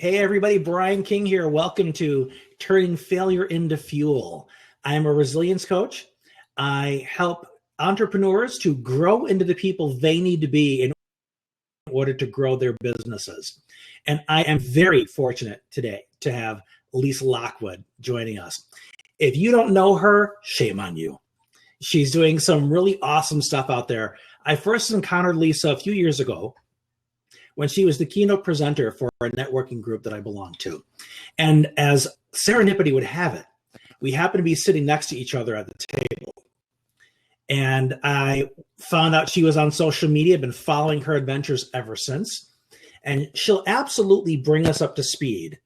Hey everybody, Brian King here. Welcome to Turning Failure into Fuel. I'm a resilience coach. I help entrepreneurs to grow into the people they need to be in order to grow their businesses. And I am very fortunate today to have Lisa Lockwood joining us. If you don't know her, shame on you. She's doing some really awesome stuff out there. I first encountered Lisa a few years ago when she was the keynote presenter for a networking group that I belonged to. And as serendipity would have it, we happened to be sitting next to each other at the table. And I found out she was on social media, been following her adventures ever since. And she'll absolutely bring us up to speed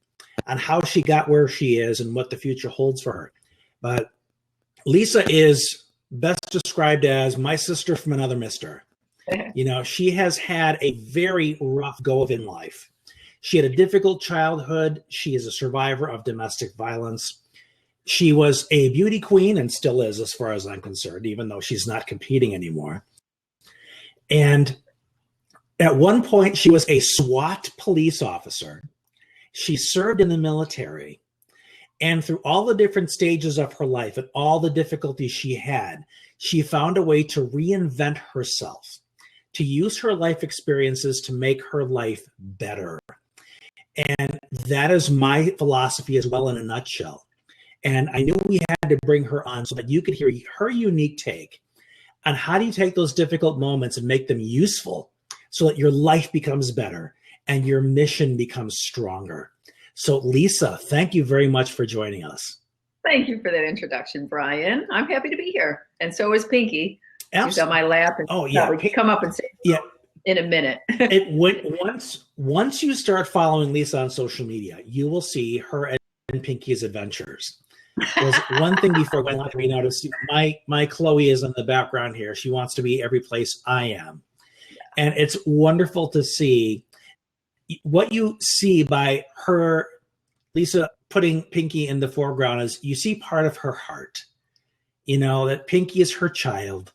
on how she got where she is and what the future holds for her. But Lisa is best described as my sister from another mister. You know, she has had a very rough go of in life. She had a difficult childhood. She is a survivor of domestic violence. She was a beauty queen and still is, as far as I'm concerned, even though she's not competing anymore. And at one point, she was a SWAT police officer. She served in the military. And through all the different stages of her life and all the difficulties she had, she found a way to reinvent herself, to use her life experiences to make her life better. And that is my philosophy as well in a nutshell. And I knew we had to bring her on so that you could hear her unique take on how do you take those difficult moments and make them useful so that your life becomes better and your mission becomes stronger. So Lisa, thank you very much for joining us. Thank you for that introduction, Brian. I'm happy to be here. And so is Pinky. She's on my lap. And we can come up and say in a minute. Once you start following Lisa on social media, you will see her and Pinky's adventures. There's one thing before going on, we noticed my Chloe is in the background here. She wants to be every place I am. Yeah. And it's wonderful to see what you see by her, Lisa, putting Pinky in the foreground is you see part of her heart. You know, that Pinky is her child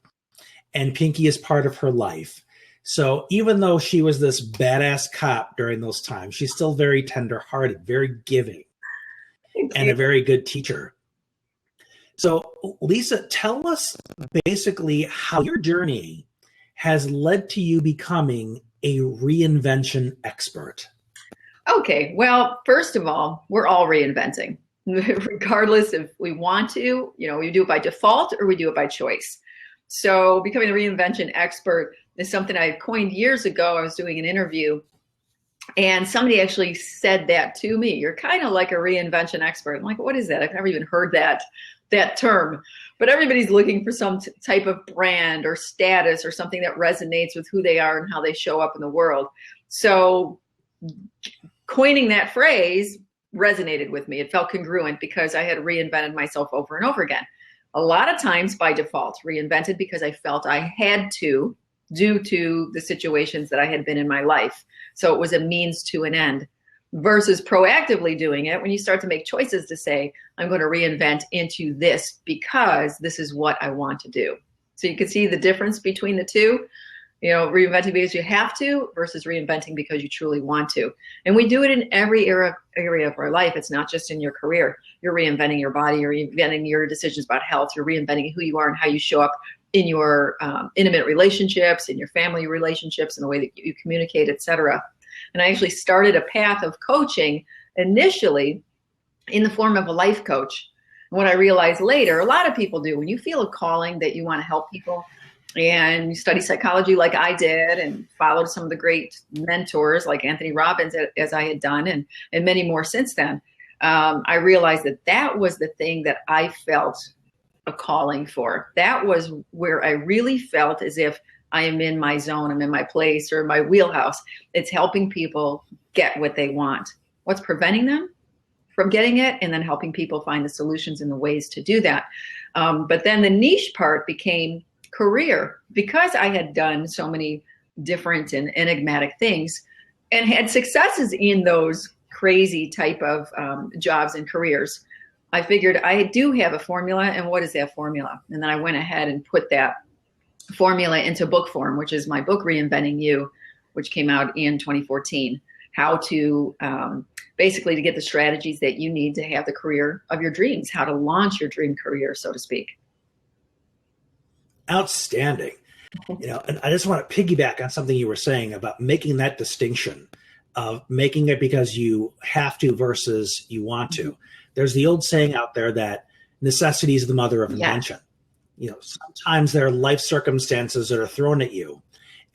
and Pinky is part of her life. So even though she was this badass cop during those times, she's still very tender-hearted, very giving, and a very good teacher. So Lisa, tell us basically how your journey has led to you becoming a reinvention expert. Okay, well, first of all, we're all reinventing, regardless if we want to, we do it by default or we do it by choice. So becoming a reinvention expert is something I coined years ago. I was doing an interview and somebody actually said that to me. You're kind of like a reinvention expert. I'm like, what is that? I've never even heard that term. But everybody's looking for some type of brand or status or something that resonates with who they are and how they show up in the world. So coining that phrase resonated with me. It felt congruent because I had reinvented myself over and over again. A lot of times by default, reinvented because I felt I had to due to the situations that I had been in my life. So it was a means to an end versus proactively doing it when you start to make choices to say, I'm going to reinvent into this because this is what I want to do. So you can see the difference between the two. Reinventing because you have to versus reinventing because you truly want to. And we do it in every area of our life. It's not just in your career. You're reinventing your body. You're reinventing your decisions about health. You're reinventing who you are and how you show up in your intimate relationships, in your family relationships, in the way that you communicate, etc. And I actually started a path of coaching initially in the form of a life coach. And what I realized later, a lot of people do, when you feel a calling that you want to help people, and you study psychology like I did and followed some of the great mentors like Anthony Robbins as I had done and many more since then, I realized that was the thing that I felt a calling for. That was where I really felt as if I am in my zone, I'm in my place or my wheelhouse. It's helping people get what they want. What's preventing them from getting it? And then helping people find the solutions and the ways to do that. But then the niche part became career, because I had done so many different and enigmatic things and had successes in those crazy type of jobs and careers. I figured I do have a formula, and what is that formula? And then I went ahead and put that formula into book form, which is my book, Reinventing You, which came out in 2014. how to basically to get the strategies that you need to have the career of your dreams, how to launch your dream career, so to speak. Outstanding. And I just want to piggyback on something you were saying about making that distinction of making it because you have to versus you want to. There's the old saying out there that necessity is the mother of invention. Sometimes there are life circumstances that are thrown at you,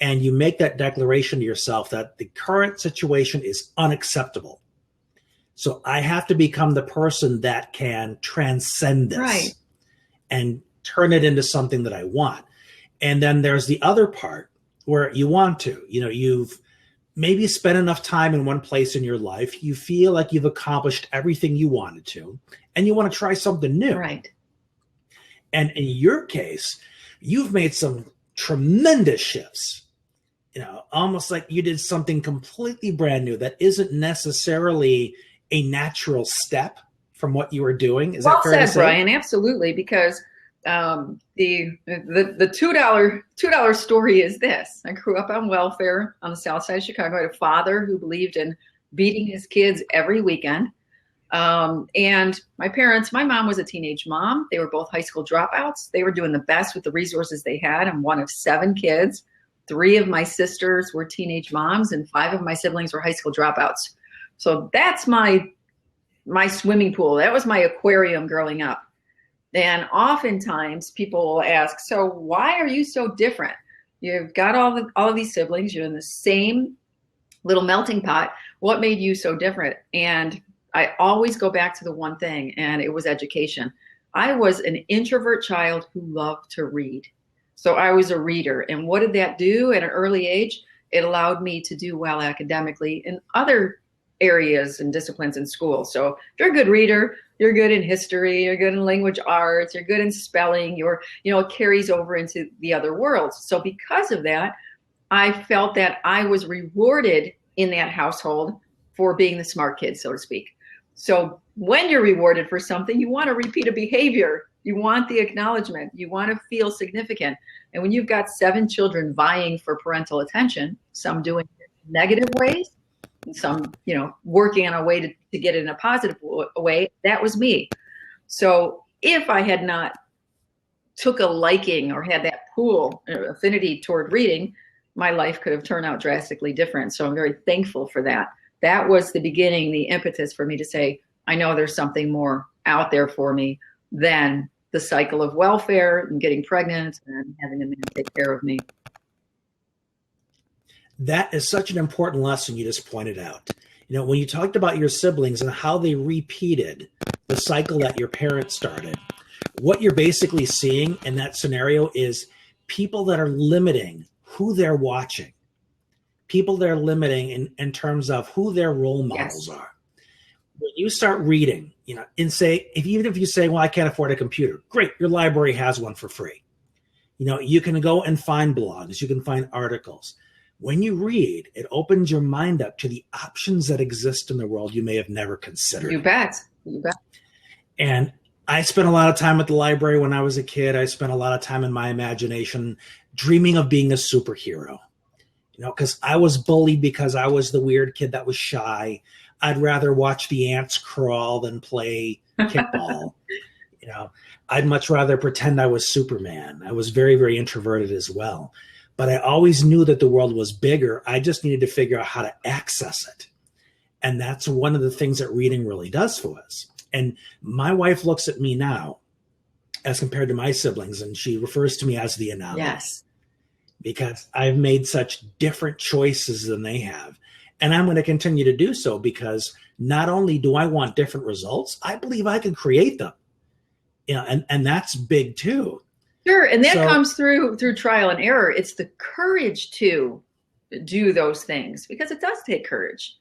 and you make that declaration to yourself that the current situation is unacceptable. So I have to become the person that can transcend this and turn it into something that I want. And then there's the other part where you want to, you've maybe spent enough time in one place in your life, you feel like you've accomplished everything you wanted to, and you want to try something new. Right. And in your case, you've made some tremendous shifts, almost like you did something completely brand new that isn't necessarily a natural step from what you were doing. Is that fair to say? Brian? Absolutely. Because the $2 story is this. I grew up on welfare on the south side of Chicago. I had a father who believed in beating his kids every weekend. And my mom was a teenage mom. They were both high school dropouts. They were doing the best with the resources they had. I'm one of 7 kids. 3 of my sisters were teenage moms, and 5 of my siblings were high school dropouts. So that's my swimming pool. That was my aquarium growing up. And oftentimes people will ask, so why are you so different? You've got all of these siblings. You're in the same little melting pot. What made you so different? And I always go back to the one thing, and it was education. I was an introvert child who loved to read. So I was a reader. And what did that do at an early age? It allowed me to do well academically in other areas and disciplines in school. So if you're a good reader, you're good in history, you're good in language arts, you're good in spelling, it carries over into the other worlds. So because of that, I felt that I was rewarded in that household for being the smart kid, so to speak. So when you're rewarded for something, you want to repeat a behavior. You want the acknowledgement. You want to feel significant. And when you've got 7 children vying for parental attention, some doing it in negative ways, some, working on a way to get it in a positive way, that was me. So if I had not took a liking or had that pool affinity toward reading, my life could have turned out drastically different. So I'm very thankful for that. That was the beginning, the impetus for me to say, I know there's something more out there for me than the cycle of welfare and getting pregnant and having a man take care of me. That is such an important lesson you just pointed out. When you talked about your siblings and how they repeated the cycle that your parents started, what you're basically seeing in that scenario is people that are limiting who they're watching, people that are limiting in terms of who their role models are. When you start reading, and say, even if you say, well, I can't afford a computer, great, your library has one for free. You can go and find blogs, you can find articles. When you read, it opens your mind up to the options that exist in the world you may have never considered. You bet. And I spent a lot of time at the library when I was a kid. I spent a lot of time in my imagination dreaming of being a superhero, because I was bullied because I was the weird kid that was shy. I'd rather watch the ants crawl than play kickball. I'd much rather pretend I was Superman. I was very, very introverted as well. But I always knew that the world was bigger. I just needed to figure out how to access it. And that's one of the things that reading really does for us. And my wife looks at me now as compared to my siblings, and she refers to me as the anomaly. Yes. Because I've made such different choices than they have. And I'm going to continue to do so because not only do I want different results, I believe I can create them. And that's big too. Sure, and that comes through trial and error. It's the courage to do those things, because it does take courage.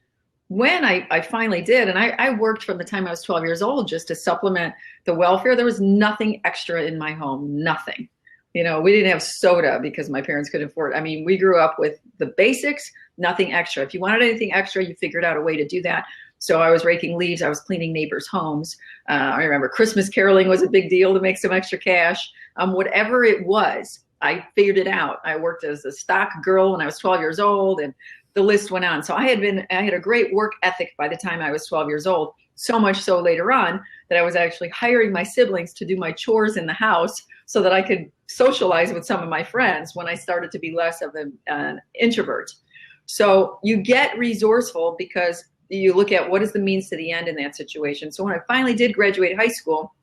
When I finally did, and I worked from the time I was 12 years old just to supplement the welfare, there was nothing extra in my home, nothing. We didn't have soda because my parents couldn't afford it. I mean, we grew up with the basics, nothing extra. If you wanted anything extra, you figured out a way to do that. So I was raking leaves. I was cleaning neighbors' homes. I remember Christmas caroling was a big deal to make some extra cash. Whatever it was, I figured it out. I worked as a stock girl when I was 12 years old, and the list went on. So I had a great work ethic by the time I was 12 years old. So much so later on that I was actually hiring my siblings to do my chores in the house so that I could socialize with some of my friends when I started to be less of an introvert. So you get resourceful because you look at what is the means to the end in that situation. So when I finally did graduate high school,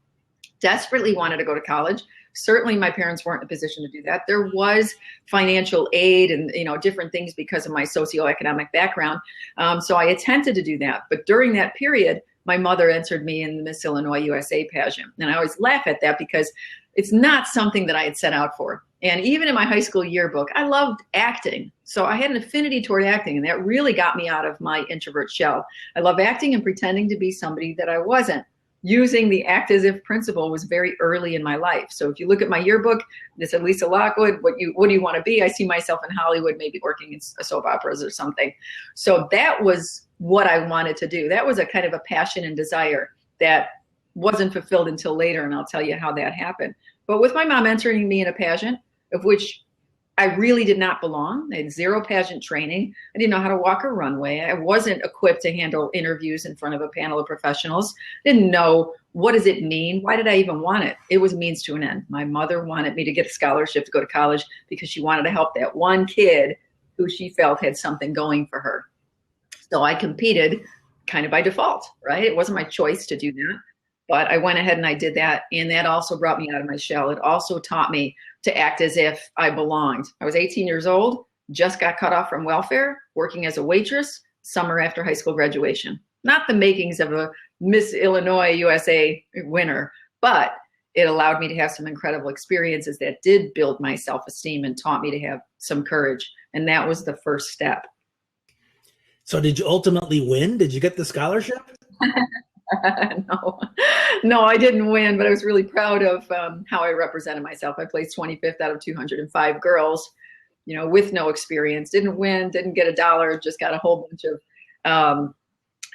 desperately wanted to go to college. Certainly my parents weren't in a position to do that. There was financial aid and, different things because of my socioeconomic background. So I attempted to do that. But during that period, my mother entered me in the Miss Illinois USA pageant. And I always laugh at that because it's not something that I had set out for. And even in my high school yearbook, I loved acting. So I had an affinity toward acting, and that really got me out of my introvert shell. I love acting and pretending to be somebody that I wasn't. Using the act as if principle was very early in my life. So if you look at my yearbook, it said Lisa Lockwood, what do you want to be? I see myself in Hollywood, maybe working in soap operas or something. So that was what I wanted to do. That was a kind of a passion and desire that wasn't fulfilled until later, and I'll tell you how that happened. But with my mom entering me in a pageant, of which I really did not belong. I had zero pageant training. I didn't know how to walk a runway. I wasn't equipped to handle interviews in front of a panel of professionals. Didn't know, what does it mean? Why did I even want it? It was a means to an end. My mother wanted me to get a scholarship to go to college because she wanted to help that one kid who she felt had something going for her. So I competed kind of by default, right? It wasn't my choice to do that, but I went ahead and I did that. And that also brought me out of my shell. It also taught me to act as if I belonged. I was 18 years old, just got cut off from welfare, working as a waitress, summer after high school graduation. Not the makings of a Miss Illinois USA winner, but it allowed me to have some incredible experiences that did build my self-esteem and taught me to have some courage. And that was the first step. So did you ultimately win? Did you get the scholarship? No, I didn't win, but I was really proud of how I represented myself. I placed 25th out of 205 girls, with no experience. Didn't win, didn't get $1, just got a whole bunch of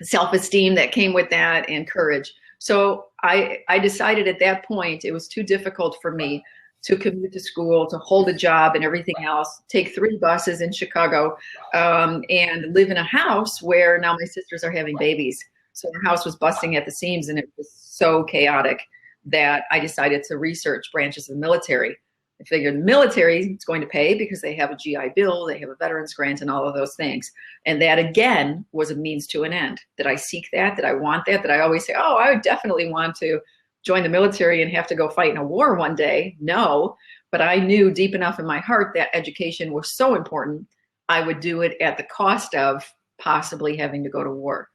self-esteem that came with that and courage. So I decided at that point it was too difficult for me to commute to school, to hold a job and everything else, take 3 buses in Chicago, and live in a house where now my sisters are having babies. So our house was busting at the seams, and it was so chaotic that I decided to research branches of the military. I figured the military is going to pay because they have a GI Bill, they have a veterans grant, and all of those things. And that, again, was a means to an end. Did I seek that? Did I want that? Did I always say, oh, I would definitely want to join the military and have to go fight in a war one day? No, but I knew deep enough in my heart that education was so important, I would do it at the cost of possibly having to go to war.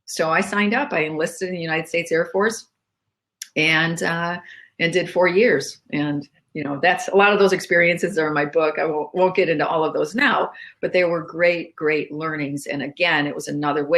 So I signed up. I enlisted in the United States Air Force and did 4 years. And, that's a lot of those experiences are in my book. I won't get into all of those now, but they were great, great learnings. And again, it was another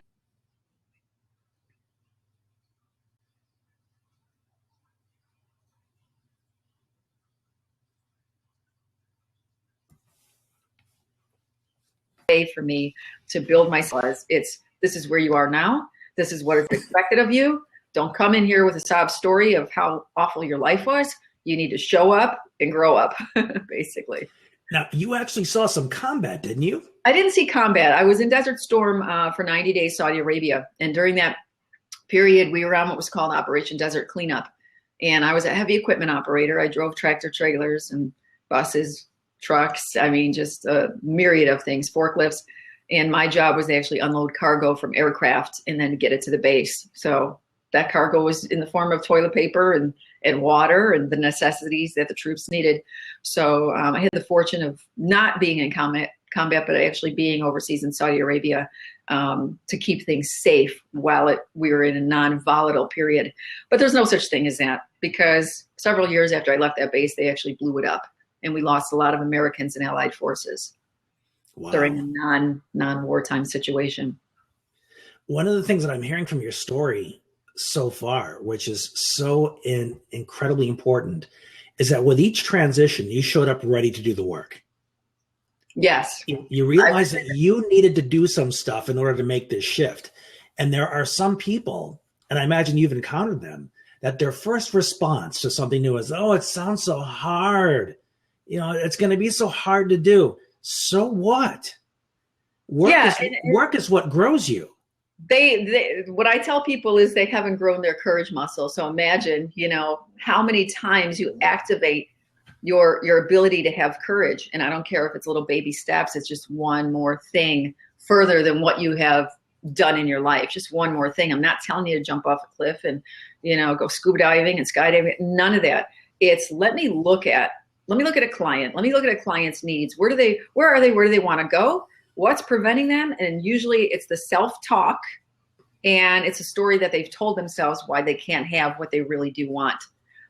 way for me to build myself. This is where you are now. This is what is expected of you. Don't come in here with a sob story of how awful your life was. You need to show up and grow up, basically. Now, you actually saw some combat, didn't you? I didn't see combat. I was in Desert Storm for 90 days, Saudi Arabia. And during that period, we were on what was called Operation Desert Cleanup. And I was a heavy equipment operator. I drove tractor trailers and buses, trucks. I mean, just a myriad of things, forklifts. And my job was to actually unload cargo from aircraft and then get it to the base. So that cargo was in the form of toilet paper and water and the necessities that the troops needed. So I had the fortune of not being in combat, but actually being overseas in Saudi Arabia to keep things safe while we were in a non-volatile period. But there's no such thing as that, because several years after I left that base, they actually blew it up. And we lost a lot of Americans and allied forces. Wow. During a non-wartime situation. One of the things that I'm hearing from your story so far, which is so incredibly important, is that with each transition, you showed up ready to do the work. Yes. You realized that you needed to do some stuff in order to make this shift. And there are some people, and I imagine you've encountered them, that their first response to something new is, oh, it sounds so hard. It's going to be so hard to do. So what? Work is work is what grows you. They what I tell people is they haven't grown their courage muscle. So imagine, how many times you activate your ability to have courage. And I don't care if it's little baby steps, it's just one more thing further than what you have done in your life. Just one more thing. I'm not telling you to jump off a cliff and, go scuba diving and skydiving. None of that. It's let me look at a client. Let me look at a client's needs. Where are they? Where do they want to go? What's preventing them? And usually it's the self-talk, and it's a story that they've told themselves why they can't have what they really do want.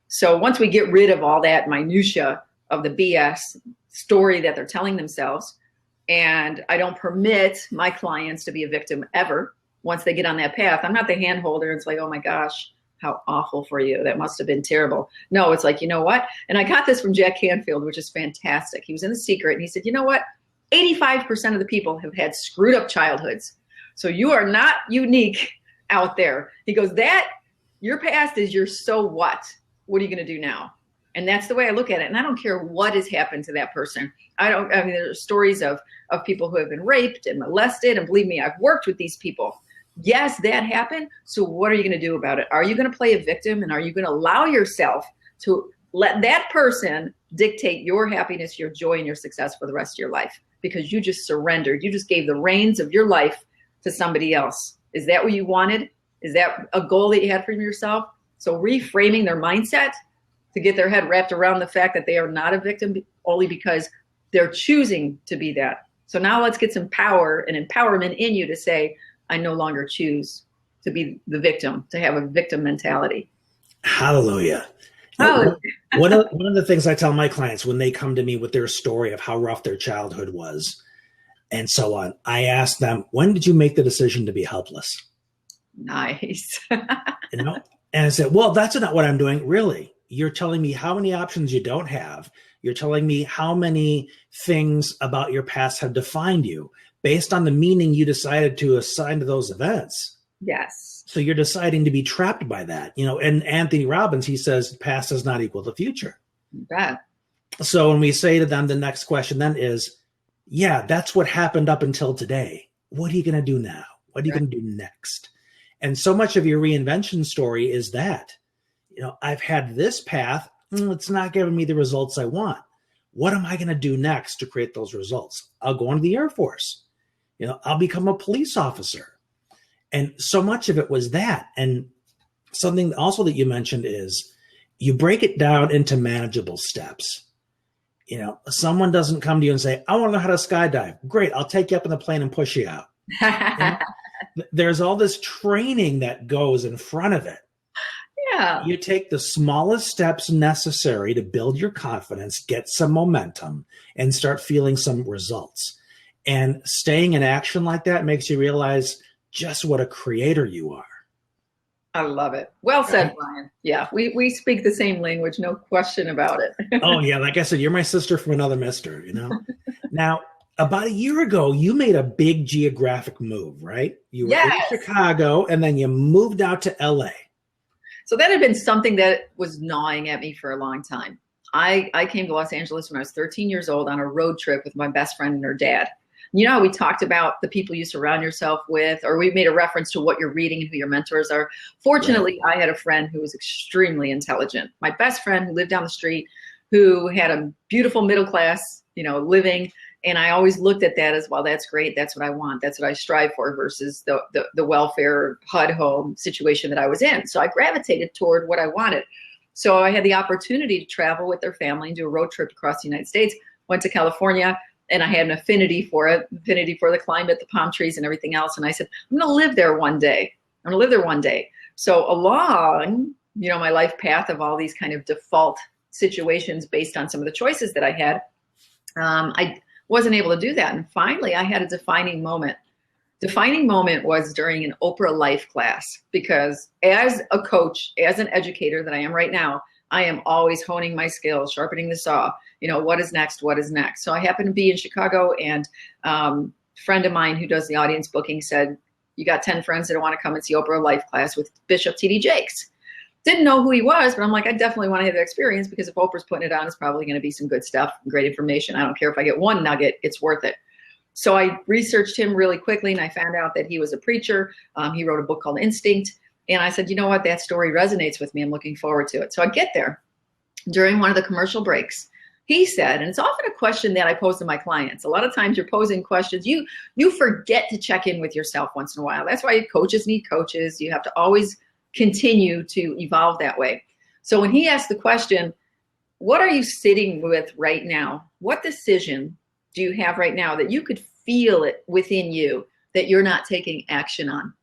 So once we get rid of all that minutia of the BS story that they're telling themselves, and I don't permit my clients to be a victim ever. Once they get on that path, I'm not the hand holder. It's like, oh my gosh, how awful for you. That must have been terrible. No, it's like, you know what? And I got this from Jack Canfield, which is fantastic. He was in The Secret, and he said, you know what? 85% of the people have had screwed up childhoods. So you are not unique out there. He goes, your past is your so what? What are you going to do now? And that's the way I look at it. And I don't care what has happened to that person. There's stories of people who have been raped and molested. And believe me, I've worked with these people. Yes, that happened. So what are you going to do about it? Are you going to play a victim? And are you going to allow yourself to let that person dictate your happiness, your joy, and your success for the rest of your life? Because you just surrendered. You just gave the reins of your life to somebody else. Is that what you wanted? Is that a goal that you had for yourself? So reframing their mindset to get their head wrapped around the fact that they are not a victim only because they're choosing to be that. So now let's get some power and empowerment in you to say, I no longer choose to be the victim, to have a victim mentality. Hallelujah. Oh. One of the things I tell my clients when they come to me with their story of how rough their childhood was and so on, I ask them, when did you make the decision to be helpless? Nice. And I said, well, that's not what I'm doing. Really? You're telling me how many options you don't have. You're telling me how many things about your past have defined you based on the meaning you decided to assign to those events. Yes. So you're deciding to be trapped by that. And Anthony Robbins, he says, past does not equal the future. You bet. So when we say to them, the next question then is, yeah, that's what happened up until today. What are you going to do now? What are you going to do next? And so much of your reinvention story is that, I've had this path. It's not giving me the results I want. What am I going to do next to create those results? I'll go into the Air Force. I'll become a police officer. And so much of it was that. And something also that you mentioned is you break it down into manageable steps. Someone doesn't come to you and say, I want to know how to skydive. Great. I'll take you up in the plane and push you out. There's all this training that goes in front of it. Yeah. You take the smallest steps necessary to build your confidence, get some momentum, and start feeling some results. And staying in action like that makes you realize just what a creator you are. I love it. Well said, Brian. Yeah, we speak the same language, no question about it. Oh, yeah. Like I said, you're my sister from another mister, Now, about a year ago, you made a big geographic move, right? You were in Chicago, and then you moved out to LA. So that had been something that was gnawing at me for a long time. I came to Los Angeles when I was 13 years old on a road trip with my best friend and her dad. We talked about the people you surround yourself with, or we made a reference to what you're reading and who your mentors are. Fortunately, I had a friend who was extremely intelligent. My best friend who lived down the street, who had a beautiful middle class, living. And I always looked at that as, well, that's great. That's what I want. That's what I strive for versus the welfare HUD home situation that I was in. So I gravitated toward what I wanted. So I had the opportunity to travel with their family and do a road trip across the United States, went to California, and I had an affinity for it, affinity for the climate, the palm trees and everything else. And I said, I'm going to live there one day. So along, my life path of all these kind of default situations based on some of the choices that I had, I wasn't able to do that. And finally, I had a defining moment. Defining moment was during an Oprah Life class, because as a coach, as an educator that I am right now, I am always honing my skills, sharpening the saw. What is next? What is next? So I happened to be in Chicago, and a friend of mine who does the audience booking said, you got 10 friends that want to come and see Oprah Life class with Bishop T.D. Jakes. Didn't know who he was, but I'm like, I definitely want to have the experience, because if Oprah's putting it on, it's probably going to be some good stuff, great information. I don't care if I get one nugget, it's worth it. So I researched him really quickly, and I found out that he was a preacher. He wrote a book called Instinct. And I said, you know what, that story resonates with me. I'm looking forward to it. So I get there. During one of the commercial breaks, he said, and it's often a question that I pose to my clients. A lot of times you're posing questions. You forget to check in with yourself once in a while. That's why coaches need coaches. You have to always continue to evolve that way. So when he asked the question, what are you sitting with right now? What decision do you have right now that you could feel it within you that you're not taking action on?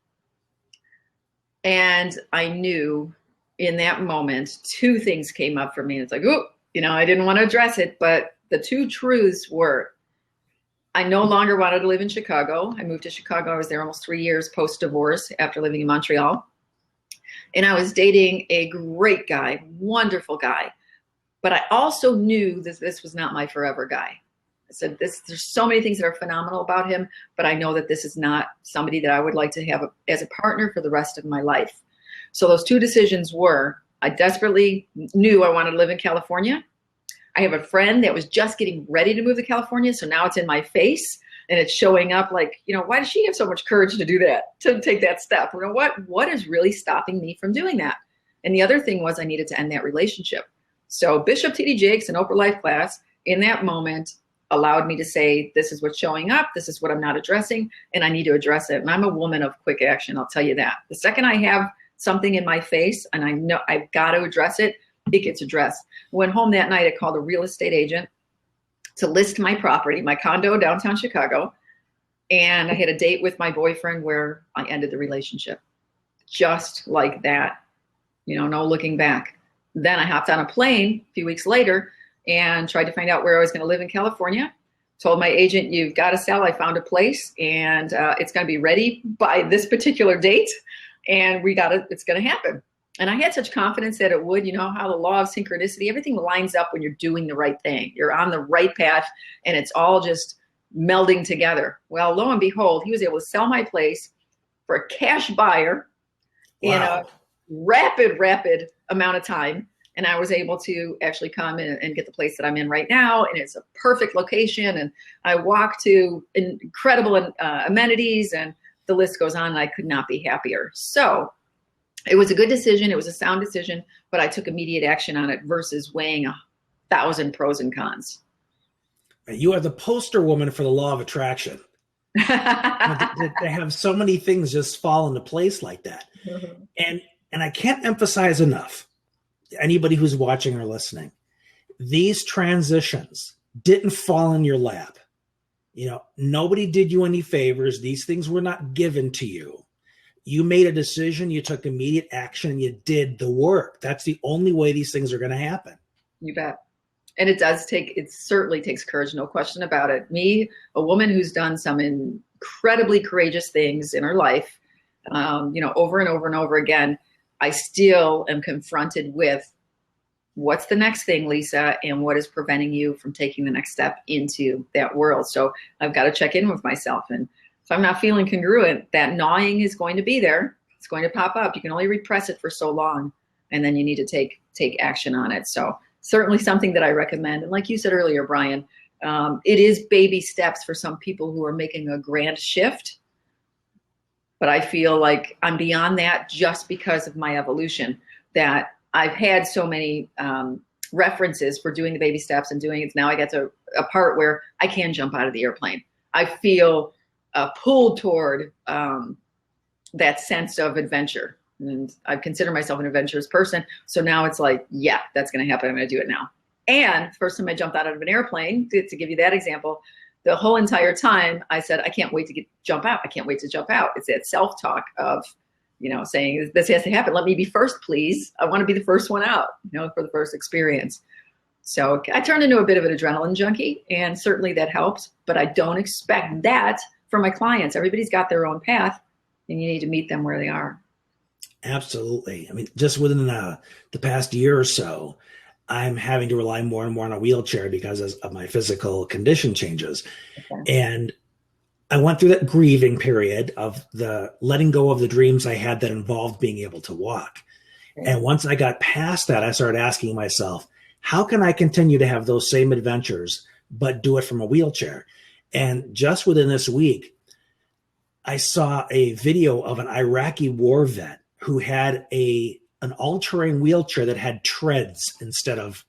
And I knew in that moment, two things came up for me. It's like, oh, I didn't want to address it, but the two truths were, I no longer wanted to live in Chicago. I moved to Chicago. I was there almost 3 years post-divorce after living in Montreal. And I was dating a great guy, wonderful guy. But I also knew that this was not my forever guy. I said, there's so many things that are phenomenal about him, but I know that this is not somebody that I would like to have as a partner for the rest of my life. So those two decisions were, I desperately knew I wanted to live in California. I have a friend that was just getting ready to move to California, so now it's in my face and it's showing up like, why does she have so much courage to do that, to take that step? What is really stopping me from doing that? And the other thing was I needed to end that relationship. So Bishop T.D. Jakes and Oprah Life Class in that moment allowed me to say, this is what's showing up, this is what I'm not addressing, and I need to address it. And I'm a woman of quick action, I'll tell you that. The second I have something in my face and I know I've got to address it, it gets addressed. Went home that night, I called a real estate agent to list my property, my condo downtown Chicago, and I had a date with my boyfriend where I ended the relationship. Just like that, no looking back. Then I hopped on a plane a few weeks later and tried to find out where I was going to live in California. Told my agent, you've got to sell. I found a place and it's going to be ready by this particular date. And it's going to happen. And I had such confidence that it would. How the law of synchronicity, everything lines up when you're doing the right thing. You're on the right path and it's all just melding together. Well, lo and behold, he was able to sell my place for a cash buyer in a rapid amount of time. And I was able to actually come in and get the place that I'm in right now. And it's a perfect location. And I walk to incredible amenities and the list goes on. And I could not be happier. So it was a good decision. It was a sound decision, but I took immediate action on it versus weighing 1,000 pros and cons. You are the poster woman for the law of attraction. They have so many things just fall into place like that. Mm-hmm. And I can't emphasize enough, anybody who's watching or listening, these transitions didn't fall in your lap. Nobody did you any favors. These things were not given to you. You made a decision, you took immediate action, and you did the work. That's the only way these things are going to happen. You bet. And it certainly takes courage, no question about it. Me, a woman who's done some incredibly courageous things in her life, over and over and over again, I still am confronted with what's the next thing, Lisa, and what is preventing you from taking the next step into that world. So I've got to check in with myself. And if I'm not feeling congruent, that gnawing is going to be there. It's going to pop up. You can only repress it for so long, and then you need to take action on it. So certainly something that I recommend. And like you said earlier, Brian, it is baby steps for some people who are making a grand shift. But I feel like I'm beyond that just because of my evolution, that I've had so many references for doing the baby steps and doing it. Now I get to a part where I can jump out of the airplane. I feel pulled toward that sense of adventure. And I consider myself an adventurous person. So now it's like, yeah, that's going to happen. I'm going to do it now. And first time I jumped out of an airplane, to give you that example, the whole entire time I said, I can't wait to jump out. I can't wait to jump out. It's that self-talk of, saying this has to happen. Let me be first, please. I want to be the first one out, for the first experience. So I turned into a bit of an adrenaline junkie, and certainly that helps, but I don't expect that from my clients. Everybody's got their own path, and you need to meet them where they are. Absolutely. I mean, just within the past year or so, I'm having to rely more and more on a wheelchair because of my physical condition changes. Okay. And I went through that grieving period of the letting go of the dreams I had that involved being able to walk. Okay. And once I got past that, I started asking myself, how can I continue to have those same adventures, but do it from a wheelchair? And just within this week, I saw a video of an Iraqi war vet who had an all-terrain wheelchair that had treads instead of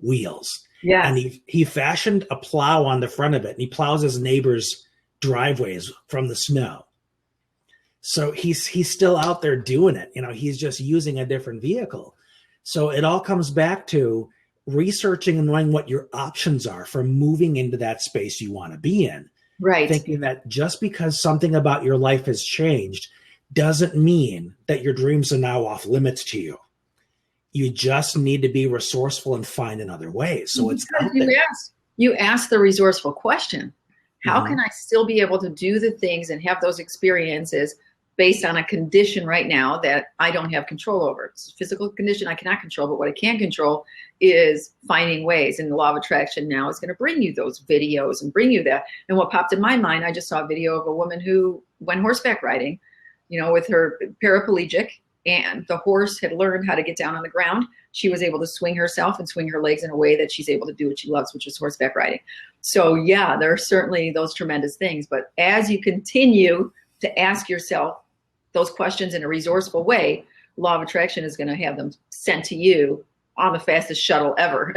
wheels. Yeah. And he fashioned a plow on the front of it, and he plows his neighbor's driveways from the snow. So he's still out there doing it. He's just using a different vehicle. So it all comes back to researching and knowing what your options are for moving into that space you want to be in. Right. Thinking that just because something about your life has changed doesn't mean that your dreams are now off limits to you. You just need to be resourceful and find another way. So it's out there. You asked the resourceful question. How can I still be able to do the things and have those experiences based on a condition right now that I don't have control over? It's a physical condition I cannot control, but what I can control is finding ways. And the law of attraction now is going to bring you those videos and bring you that. And what popped in my mind, I just saw a video of a woman who went horseback riding, with her paraplegic, and the horse had learned how to get down on the ground. She was able to swing herself and swing her legs in a way that she's able to do what she loves, which is horseback riding. So yeah, there are certainly those tremendous things. But as you continue to ask yourself those questions in a resourceful way, law of attraction is going to have them sent to you on the fastest shuttle ever.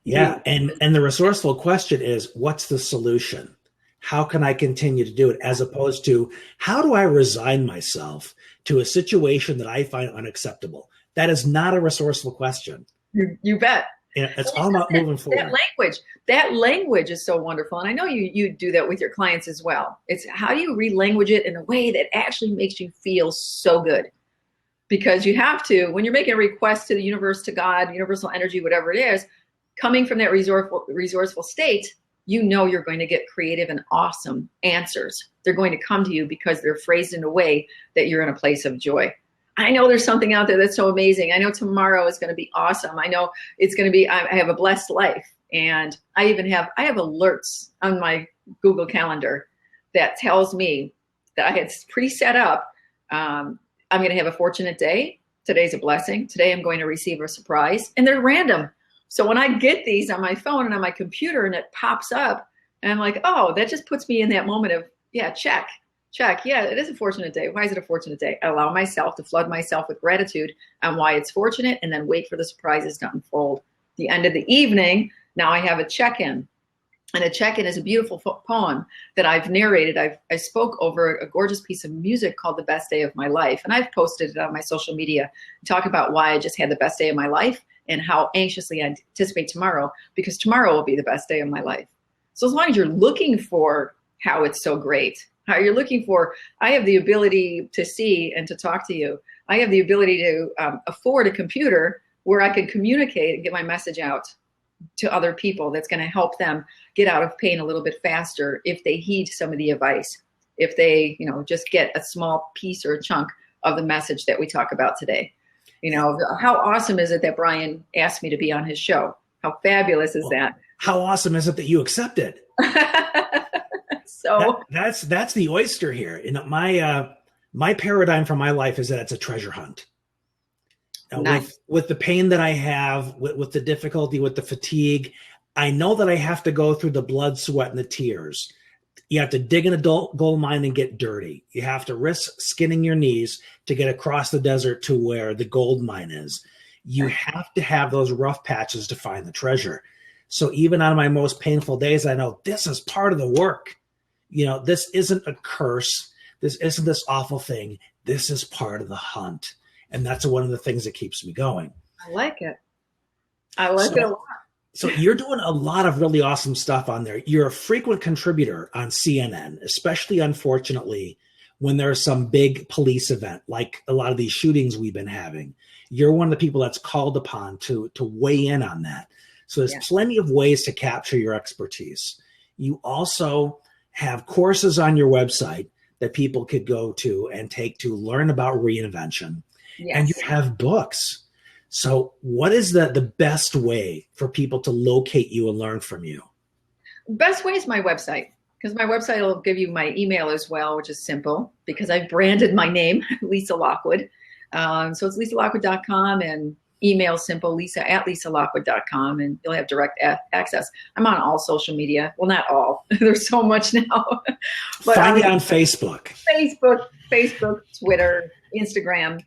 Yeah. And the resourceful question is, what's the solution? How can I continue to do it? As opposed to, how do I resign myself to a situation that I find unacceptable? That is not a resourceful question. You bet. It's all about moving forward. That language is so wonderful. And I know you do that with your clients as well. It's how do you re-language it in a way that actually makes you feel so good? Because you have to, when you're making a request to the universe, to God, universal energy, whatever it is, coming from that resourceful state, you're going to get creative and awesome answers. They're going to come to you because they're phrased in a way that you're in a place of joy. I know there's something out there that's so amazing. I know tomorrow is going to be awesome. I know it's going to be, I have a blessed life. And I have alerts on my Google Calendar that tells me that I had pre-set up, I'm going to have a fortunate day. Today's a blessing. Today I'm going to receive a surprise. And they're random. So when I get these on my phone and on my computer and it pops up, and I'm like, oh, that just puts me in that moment of, yeah, check. Yeah, it is a fortunate day. Why is it a fortunate day? I allow myself to flood myself with gratitude on why it's fortunate, and then wait for the surprises to unfold. The end of the evening, now I have a check-in. And a check-in is a beautiful poem that I've narrated. I spoke over a gorgeous piece of music called The Best Day of My Life. And I've posted it on my social media to talk about why I just had the best day of my life and how anxiously I anticipate tomorrow, because tomorrow will be the best day of my life. So as long as you're looking for how it's so great, how you're looking for, I have the ability to see and to talk to you. I have the ability to afford a computer where I can communicate and get my message out to other people that's going to help them get out of pain a little bit faster if they heed some of the advice, if they, just get a small piece or a chunk of the message that we talk about today. How awesome is it that Brian asked me to be on his show? How fabulous is that? How awesome is it that you accepted? So that's the oyster here. My paradigm for my life is that it's a treasure hunt. Nice. With the pain that I have, with the difficulty, with the fatigue, I know that I have to go through the blood, sweat, and the tears. You have to dig in a gold mine and get dirty. You have to risk skinning your knees to get across the desert to where the gold mine is. You have to have those rough patches to find the treasure. So even on my most painful days, I know this is part of the work. This isn't a curse. This isn't this awful thing. This is part of the hunt. And that's one of the things that keeps me going. I like it. I like it a lot. So you're doing a lot of really awesome stuff on there. You're a frequent contributor on CNN, especially, unfortunately, when there's some big police event, like a lot of these shootings we've been having. You're one of the people that's called upon to weigh in on that. So there's plenty of ways to capture your expertise. You also have courses on your website that people could go to and take to learn about reinvention. Yes. And you have books. So what is the best way for people to locate you and learn from you? Best way is my website, because my website will give you my email as well, which is simple because I've branded my name, Lisa Lockwood. So it's lisalockwood.com, and email simple, lisa@lisalockwood.com, and you'll have direct access. I'm on all social media. Well, not all. There's so much now. But Find me on Facebook. Facebook, Twitter, Instagram,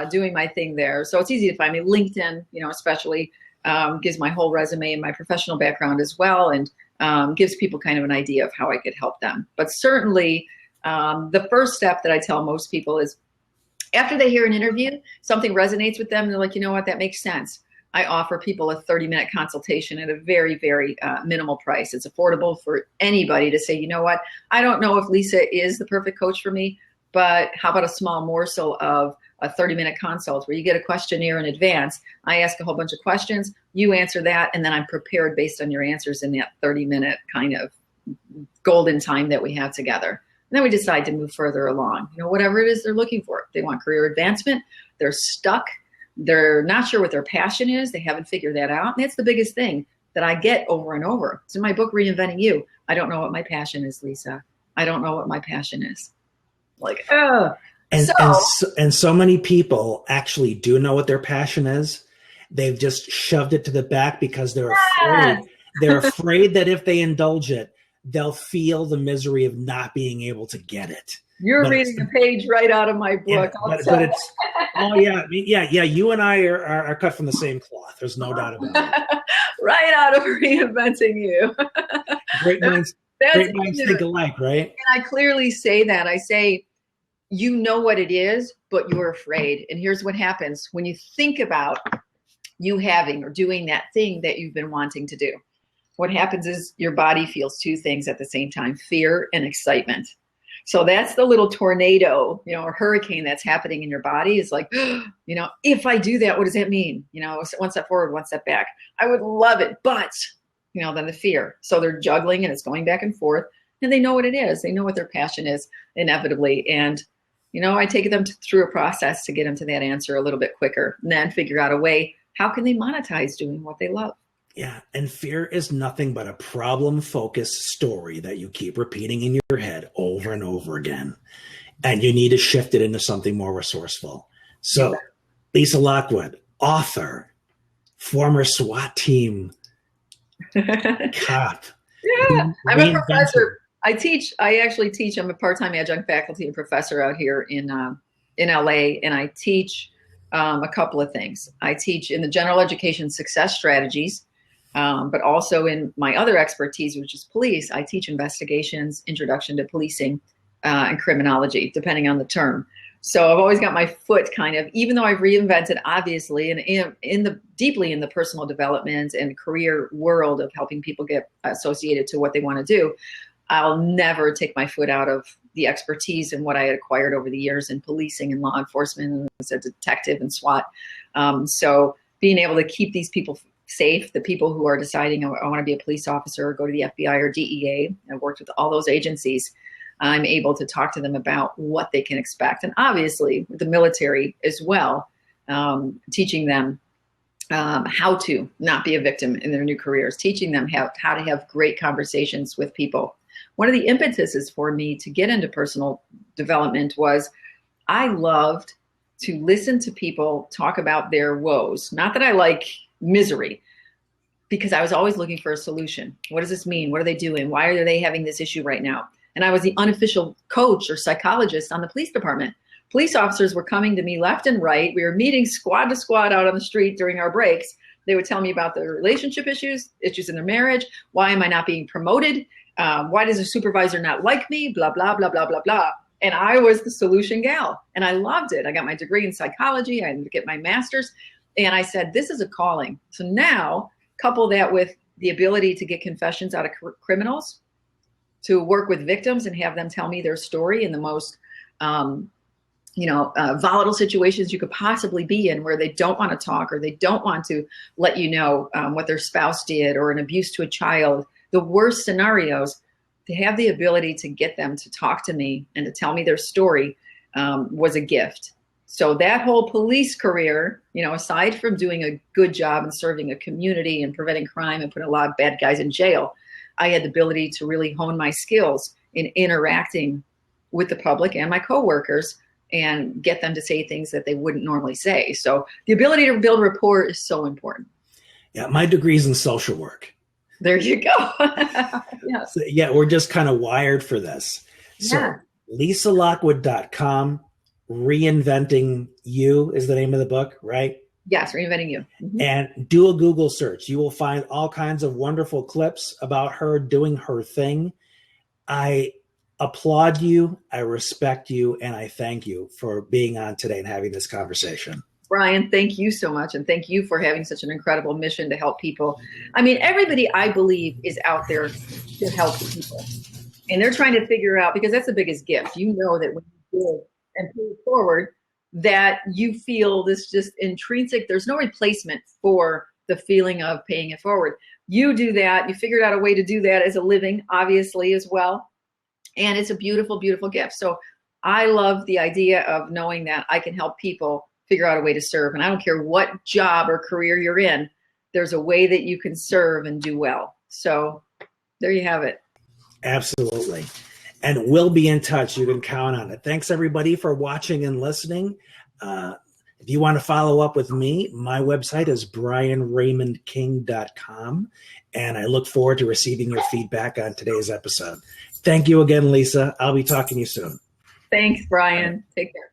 doing my thing there. So it's easy to find me. LinkedIn, especially gives my whole resume and my professional background as well, and gives people kind of an idea of how I could help them. But certainly the first step that I tell most people is, after they hear an interview, something resonates with them, and they're like, you know what, that makes sense. I offer people a 30-minute consultation at a very, very minimal price. It's affordable for anybody to say, you know what, I don't know if Lisa is the perfect coach for me, but how about a small morsel of a 30-minute consult where you get a questionnaire in advance. I ask a whole bunch of questions, you answer that, and then I'm prepared based on your answers in that 30-minute kind of golden time that we have together. And then we decide to move further along, whatever it is they're looking for. If they want career advancement, they're stuck, they're not sure what their passion is, they haven't figured that out. And that's the biggest thing that I get over and over. It's in my book, Reinventing You. I don't know what my passion is, Lisa. I don't know what my passion is. Like, oh. And so many people actually do know what their passion is. They've just shoved it to the back because they're afraid. They're afraid that if they indulge it, they'll feel the misery of not being able to get it. You're reading a page right out of my book. Yeah, but it's, oh yeah. You and I are cut from the same cloth. There's no doubt about it. Right out of Reinventing You. Great minds think alike, right? And I clearly say that. I say, you know what it is, but you're afraid. And here's what happens when you think about you having or doing that thing that you've been wanting to do. What happens is your body feels two things at the same time, fear and excitement. So that's the little tornado, or hurricane that's happening in your body. Is like, if I do that, what does that mean? One step forward, one step back. I would love it, but, then the fear. So they're juggling and it's going back and forth, and they know what it is. They know what their passion is inevitably. And, I take them through a process to get them to that answer a little bit quicker, and then figure out a way, how can they monetize doing what they love? Yeah, and fear is nothing but a problem-focused story that you keep repeating in your head over and over again. And you need to shift it into something more resourceful. So, Lisa Lockwood, author, former SWAT team cop. Yeah, I'm a professor. I actually teach. I'm a part-time adjunct faculty and professor out here in LA, and I teach a couple of things. I teach in the general education success strategies, but also in my other expertise, which is police. I teach investigations, introduction to policing, and criminology, depending on the term. So I've always got my foot kind of, even though I've reinvented, obviously, and deeply in the personal development and career world of helping people get associated to what they want to do, I'll never take my foot out of the expertise and what I had acquired over the years in policing and law enforcement and as a detective and SWAT. So being able to keep these people safe, the people who are deciding, I want to be a police officer or go to the FBI or DEA, I've worked with all those agencies. I'm able to talk to them about what they can expect. And obviously with the military as well, teaching them how to not be a victim in their new careers, teaching them how to have great conversations with people. One of the impetuses for me to get into personal development was I loved to listen to people talk about their woes. Not that I like misery, because I was always looking for a solution. What does this mean? What are they doing? Why are they having this issue right now? And I was the unofficial coach or psychologist on the police department. Police officers were coming to me left and right. We were meeting squad to squad out on the street during our breaks. They would tell me about their relationship issues in their marriage. Why am I not being promoted? Why does the supervisor not like me? Blah, blah, blah, blah, blah, blah. And I was the solution gal, and I loved it. I got my degree in psychology. I didn't get my master's. And I said, this is a calling. So now couple that with the ability to get confessions out of criminals, to work with victims and have them tell me their story in the most volatile situations you could possibly be in, where they don't want to talk or they don't want to let you know what their spouse did, or an abuse to a child, the worst scenarios. To have the ability to get them to talk to me and to tell me their story was a gift. So that whole police career, aside from doing a good job and serving a community and preventing crime and putting a lot of bad guys in jail, I had the ability to really hone my skills in interacting with the public and my coworkers and get them to say things that they wouldn't normally say. So the ability to build rapport is so important. Yeah, my degree's in social work. There you go. Yes. So, yeah, we're just kind of wired for this. So Yeah. LisaLockwood.com, Reinventing You is the name of the book, right? Yes, Reinventing You. Mm-hmm. And do a Google search. You will find all kinds of wonderful clips about her doing her thing. I applaud you, I respect you, and I thank you for being on today and having this conversation. Brian, thank you so much. And thank you for having such an incredible mission to help people. I mean, everybody, I believe, is out there to help people. And they're trying to figure out, because that's the biggest gift. You know that when you give and pay it forward, that you feel this just intrinsic, there's no replacement for the feeling of paying it forward. You do that. You figured out a way to do that as a living, obviously, as well. And it's a beautiful, beautiful gift. So I love the idea of knowing that I can help people figure out a way to serve. And I don't care what job or career you're in, there's a way that you can serve and do well. So there you have it. Absolutely. And we'll be in touch. You can count on it. Thanks, everybody, for watching and listening. If you want to follow up with me, my website is brianraymondking.com. And I look forward to receiving your feedback on today's episode. Thank you again, Lisa. I'll be talking to you soon. Thanks, Brian. Take care.